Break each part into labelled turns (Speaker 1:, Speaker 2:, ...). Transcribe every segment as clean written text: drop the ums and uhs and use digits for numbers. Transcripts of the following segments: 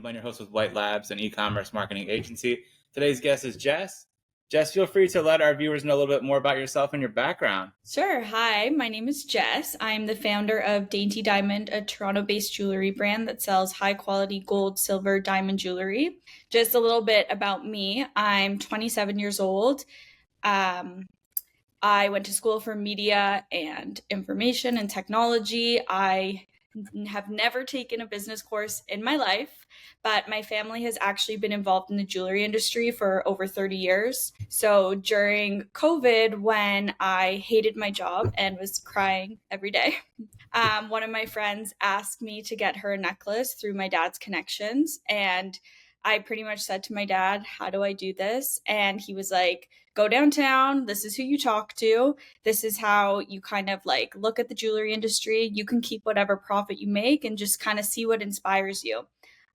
Speaker 1: I'm your host with Wytlabs, an e-commerce marketing agency. Today's guest is Jess. Jess, feel free to let our viewers know a little bit more about yourself and your background.
Speaker 2: Sure. Hi, my name is Jess. I'm the founder of Dainty Diamond, a Toronto-based jewelry brand that sells high-quality gold, silver, diamond jewelry. Just a little bit about me. I'm 27 years old. I went to school for media and information and technology. I have never taken a business course in my life, but my family has actually been involved in the jewelry industry for over 30 years. So during COVID, when I hated my job and was crying every day, one of my friends asked me to get her a necklace through my dad's connections. And I pretty much said to my dad, how do I do this? And he was like, go downtown. This is who you talk to. This is how you kind of like look at the jewelry industry. You can keep whatever profit you make and just kind of see what inspires you.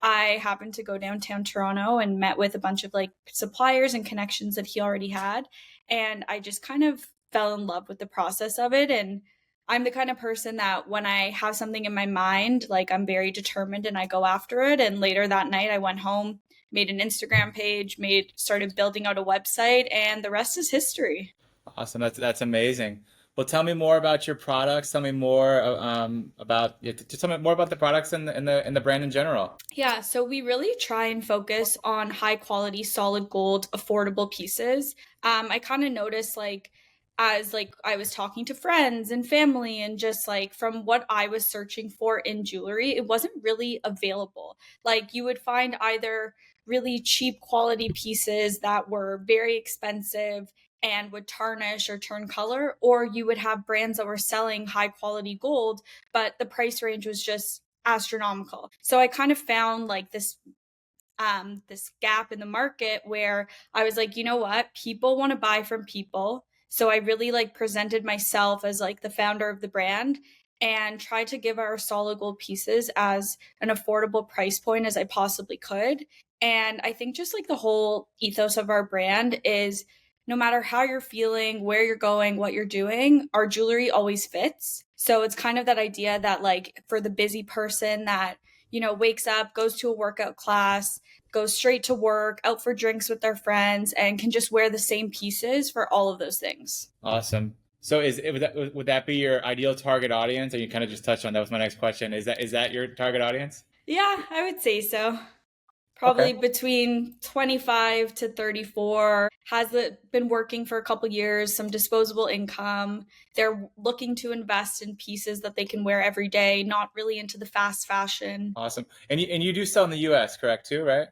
Speaker 2: I happened to go downtown Toronto and met with a bunch of like suppliers and connections that he already had. And I just kind of fell in love with the process of it. And I'm the kind of person that when I have something in my mind, like I'm very determined and I go after it. And later that night I went home, made an Instagram page, started building out a website, and the rest is history.
Speaker 1: Awesome. That's amazing. Well, tell me more about your products. Tell me more just tell me more about the products and the brand in general.
Speaker 2: Yeah, so we really try and focus on high quality, solid gold, affordable pieces. I kind of noticed as I was talking to friends and family and just like from what I was searching for in jewelry, it wasn't really available. Like you would find either really cheap quality pieces that were very expensive and would tarnish or turn color, or you would have brands that were selling high quality gold, but the price range was just astronomical. So I kind of found like this gap in the market where I was like, you know what? People want to buy from people. So I really like presented myself as like the founder of the brand and tried to give our solid gold pieces as an affordable price point as I possibly could. And I think just like the whole ethos of our brand is no matter how you're feeling, where you're going, what you're doing, our jewelry always fits. So it's kind of that idea that like for the busy person that, wakes up, goes to a workout class, goes straight to work, out for drinks with their friends, and can just wear the same pieces for all of those things.
Speaker 1: Awesome. So would that be your ideal target audience? And you kind of just touched on that was my next question. Is that your target audience?
Speaker 2: Yeah, I would say so. Probably
Speaker 1: Okay.
Speaker 2: between 25 to 34, has it been working for a couple years, some disposable income. They're looking to invest in pieces that they can wear every day, not really into the fast fashion.
Speaker 1: Awesome. And you do sell in the US, correct too, right?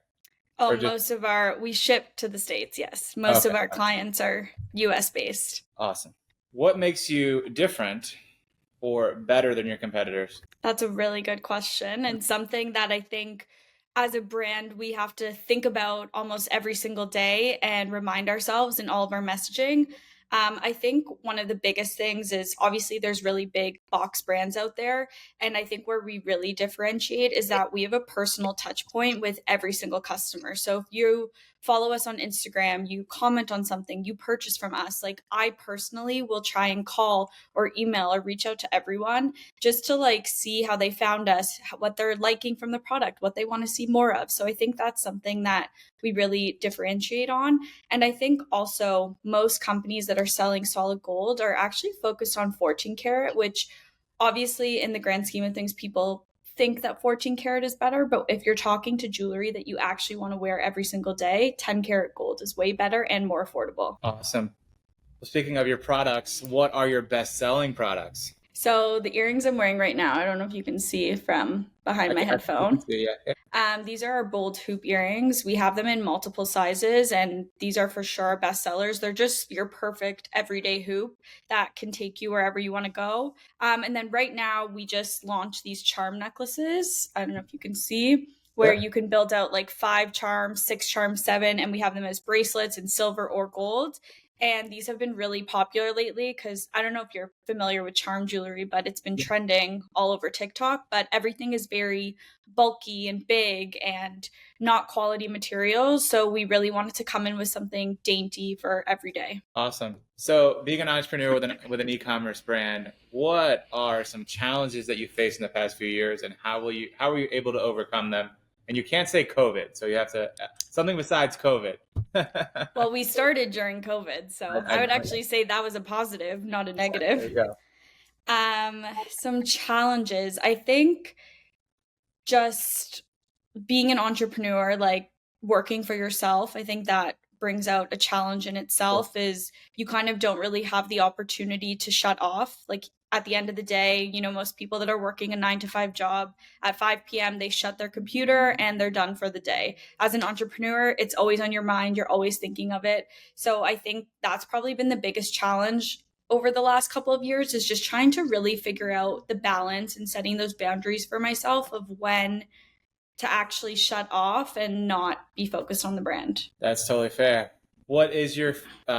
Speaker 2: Oh,
Speaker 1: Or just
Speaker 2: we ship to the States, yes. Most
Speaker 1: okay.
Speaker 2: of our clients are US based.
Speaker 1: Awesome. What makes you different or better than your competitors?
Speaker 2: That's a really good question, and something that I think as a brand we have to think about almost every single day and remind ourselves in all of our messaging. I think one of the biggest things is obviously there's really big box brands out there. And I think where we really differentiate is that we have a personal touch point with every single customer. So if you follow us on Instagram, you comment on something, you purchase from us, like I personally will try and call or email or reach out to everyone just to like see how they found us, what they're liking from the product, what they want to see more of. So I think that's something that we really differentiate on. And I think also most companies that are selling solid gold are actually focused on 14 karat, which obviously in the grand scheme of things, people think that 14 karat is better. But if you're talking to jewelry that you actually want to wear every single day, 10 karat gold is way better and more affordable.
Speaker 1: Awesome. Well, speaking of your products, what are your best-selling products?
Speaker 2: So the earrings I'm wearing right now, I don't know if you can see from behind my
Speaker 1: I can
Speaker 2: headphone.
Speaker 1: see, yeah.
Speaker 2: These are our bold hoop earrings. We have them in multiple sizes, and these are for sure our best sellers. They're just your perfect everyday hoop that can take you wherever you want to go. And then right now, we just launched these charm necklaces. I don't know if you can see where
Speaker 1: Yeah.
Speaker 2: you can build out like 5 charms, 6 charms, 7, and we have them as bracelets in silver or gold. And these have been really popular lately because I don't know if you're familiar with charm jewelry, but it's been trending all over TikTok. But everything is very bulky and big and not quality materials. So we really wanted to come in with something dainty for every day.
Speaker 1: Awesome. So being an entrepreneur with an e-commerce brand, what are some challenges that you faced in the past few years and how were you able to overcome them And you can't say COVID, so you have to something besides COVID.
Speaker 2: Well, we started during COVID, so I would actually say that was a positive, not a
Speaker 1: There
Speaker 2: negative.
Speaker 1: you go.
Speaker 2: Some challenges. I think just being an entrepreneur, like working for yourself, I think that brings out a challenge in itself. Is you kind of don't really have the opportunity to shut off. Like at the end of the day, you know, most people that are working a 9 to 5 job at 5 p.m., they shut their computer and they're done for the day. As an entrepreneur, it's always on your mind. You're always thinking of it. So I think that's probably been the biggest challenge over the last couple of years, is just trying to really figure out the balance and setting those boundaries for myself of when to actually shut off and not be focused on the brand.
Speaker 1: That's totally fair. What is your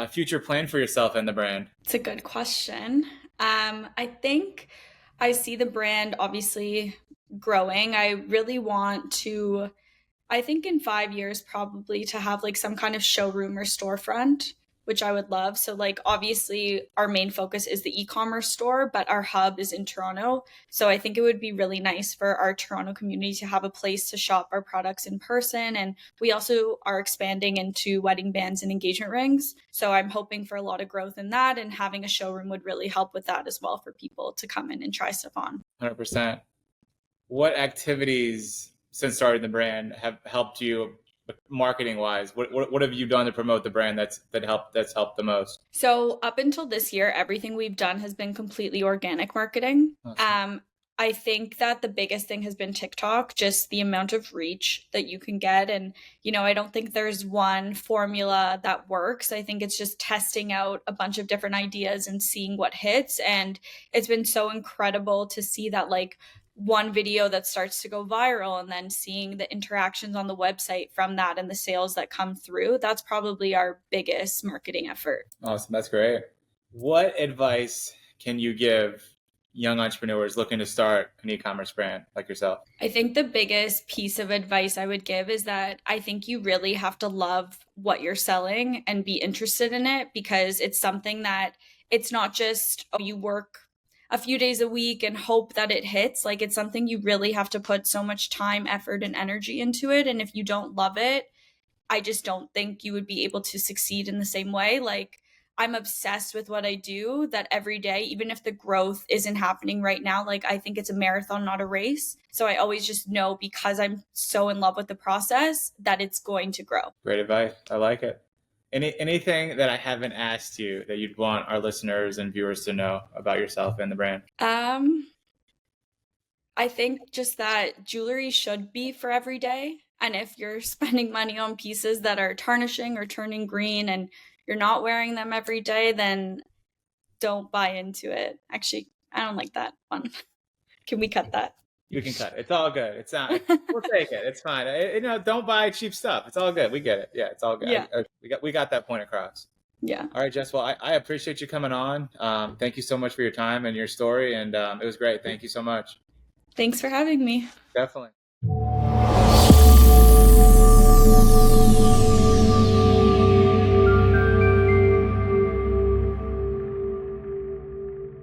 Speaker 1: future plan for yourself and the brand?
Speaker 2: It's a good question. I think I see the brand obviously growing. I really want to, I think in 5 years, probably to have like some kind of showroom or storefront, which I would love. So like obviously our main focus is the e-commerce store, but our hub is in Toronto. So I think it would be really nice for our Toronto community to have a place to shop our products in person. And we also are expanding into wedding bands and engagement rings. So I'm hoping for a lot of growth in that, and having a showroom would really help with that as well, for people to come in and try stuff on.
Speaker 1: 100%. What activities since starting the brand have helped you marketing wise? What have you done to promote the brand that's helped the most?
Speaker 2: So up until this year, everything we've done has been completely organic marketing.
Speaker 1: Awesome.
Speaker 2: I think that the biggest thing has been TikTok, just the amount of reach that you can get. And, you know, I don't think there's one formula that works. I think it's just testing out a bunch of different ideas and seeing what hits. And it's been so incredible to see that, like, one video that starts to go viral and then seeing the interactions on the website from that and the sales that come through. That's probably our biggest marketing effort.
Speaker 1: Awesome. That's great. What advice can you give young entrepreneurs looking to start an e-commerce brand like yourself?
Speaker 2: I think the biggest piece of advice I would give is that I think you really have to love what you're selling and be interested in it, because it's something that it's not just, oh, you work a few days a week and hope that it hits. Like, it's something you really have to put so much time, effort, and energy into it. And if you don't love it, I just don't think you would be able to succeed in the same way. Like, I'm obsessed with what I do, that every day, even if the growth isn't happening right now, like, I think it's a marathon, not a race. So I always just know, because I'm so in love with the process, that it's going to grow.
Speaker 1: Great advice. I like it. Anything that I haven't asked you that you'd want our listeners and viewers to know about yourself and the brand?
Speaker 2: I think just that jewelry should be for every day. And if you're spending money on pieces that are tarnishing or turning green and you're not wearing them every day, then don't buy into it. Actually, I don't like that one. Can we cut that?
Speaker 1: You can cut it. It's all good. It's not. We'll take it. It's fine. Don't buy cheap stuff. It's all good. We get it. Yeah, it's all good.
Speaker 2: Yeah.
Speaker 1: We got that point across.
Speaker 2: Yeah.
Speaker 1: All right, Jess. Well, I appreciate you coming on. Thank you so much for your time and your story, and it was great. Thank you so much.
Speaker 2: Thanks for having me.
Speaker 1: Definitely.